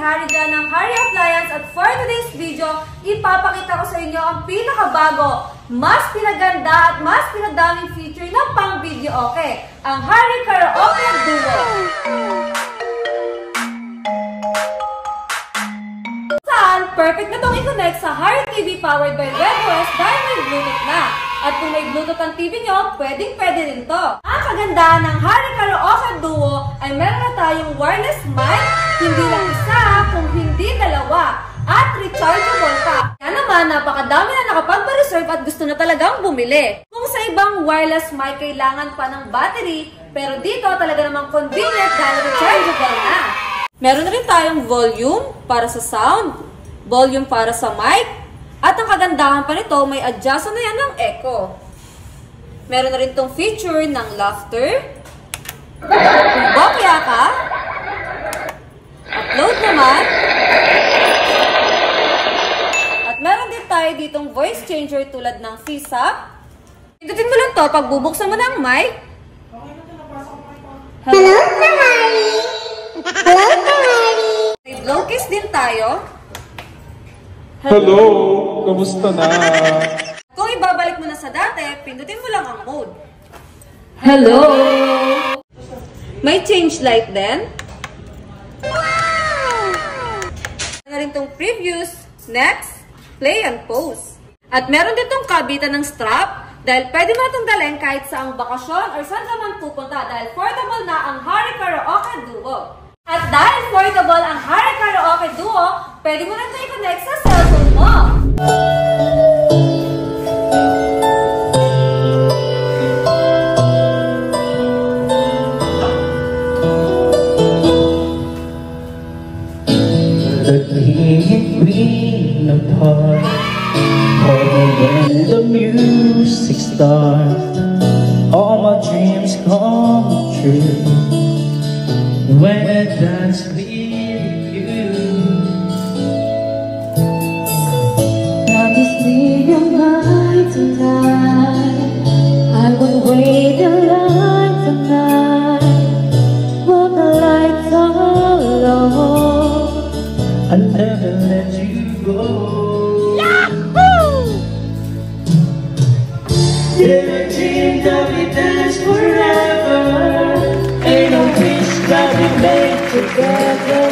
Hari dyan ng Hari Appliance at for today's video, ipapakita ko sa inyo ang pinakabago, mas pinaganda at mas pinadaming feature na pang video okay, ang Hari Karaoke Duo. Saan, perfect na itong i-connect sa Hari TV powered by WebOS dahil may Bluetooth na. At kung may Bluetooth ang TV nyo, pwedeng-pwede rin to. Ang kagandahan ng Hari Karaoke Duo ay meron na tayong wireless mic, hindi lang isa, kung hindi dalawa, at rechargeable pa. Kaya naman, napakadami na nakapagpa-reserve at gusto na talagang bumili. Kung sa ibang wireless mic kailangan pa ng battery, pero dito talaga namang convenient dahil rechargeable na. Meron na rin tayong volume para sa sound, volume para sa mic, at ang kagandahan pa nito, may adjustment na yan ng echo. Meron na rin tong feature ng laughter. Kung bakya ka, upload naman. At meron din tayo ditong voice changer tulad ng FISA. Pindutin mo lang to pag bubuksan mo ng mic. Hello, Hari! Hello, Hari! May blow kiss din tayo. Hello! Kamusta na? Kung ibabalik mo na sa dati, pindutin mo lang ang mode. Hello! May change light din. Meron rin itong previews, next, play and pause. At meron din itong kabitan ng strap dahil pwede mo itong dalhin kahit saang bakasyon or saan ka man pupunta dahil portable na ang Hari Karaoke Duo. At dahil portable ang Hari Karaoke Duo, pwede mo na ito i-connect sa cellphone mo. Apart, when the music starts, all my dreams come true. When I dance with you, Now just leave your mind tonight. I won't wait in line tonight. When the lights are low, I'll never let you go. Yeah, dream that we dance forever. Ain't no wish that we made together.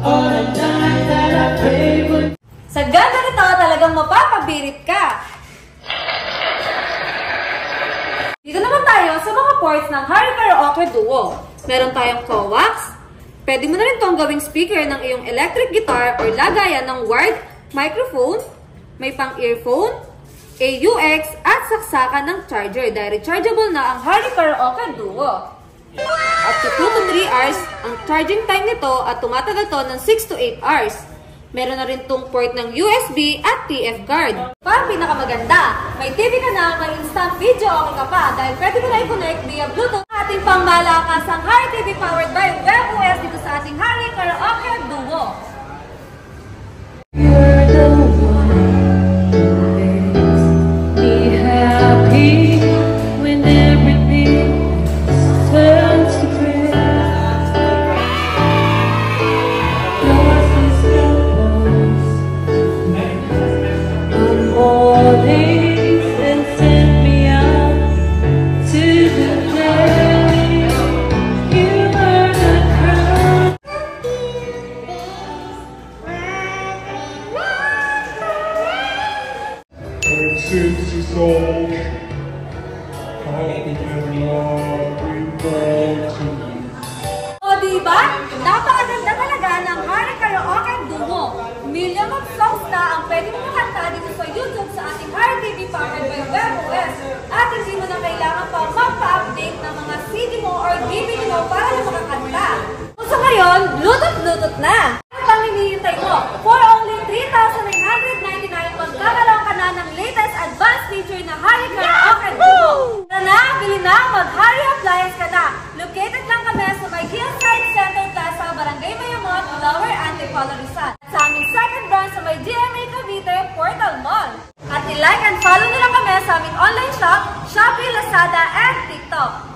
On a night that I pray for. Sa ganda nito, talagang mapapabirit ka. Dito naman tayo sa mga ports ng Hari Karaoke Duo. Meron tayong coax. Pwede mo na rin itong gawing speaker ng iyong electric guitar or lagayan ng wired microphone. May pang-earphone, AUX, at saksakan ng charger dahil rechargeable na ang Hari Karaoke Duo. Up to 2 to 3 hours ang charging time nito at tumatagal to ng 6 to 8 hours. Meron na rin tong port ng USB at TF card. Para pinakamaganda, may TV ka na, may instant video okay ka pa dahil pwede mo na i-connect via Bluetooth ating pangmalakas ang Hari TV powered by WebOS dito sa ating Hari Karaoke Duo. you're the one who makes me happy when everything turns to gray. Yours is the most on mornings and send me out to the day. You are the crown. Since it's all how can love we fall to you? O diba? Napakaganda talaga ng Hari Karaoke Duo. Million of songs na ang pwede mo makanta dito sa YouTube sa ating Hari TV powered by WebOS. At hindi mo na kailangan pa magpa-update ng mga CD mo or DVD mo para na makakanta. So ngayon, Bluetooth na! Ano bang hinihintay mo? For only 3,999 magkakaroon ka na ng latest advanced feature na Hari Karaoke Duo. Tara na, bili na, mag-Hari Appliance ka na. Located lang kami sa may Hillside Center Plaza, Barangay Mayamot, Lower Antipolo, Rizal. At sa aming second branch sa may GMA Cavite, Portal Mall. At i-like and follow nyo lang kami sa aming online shop, Shopee, Lazada, and TikTok.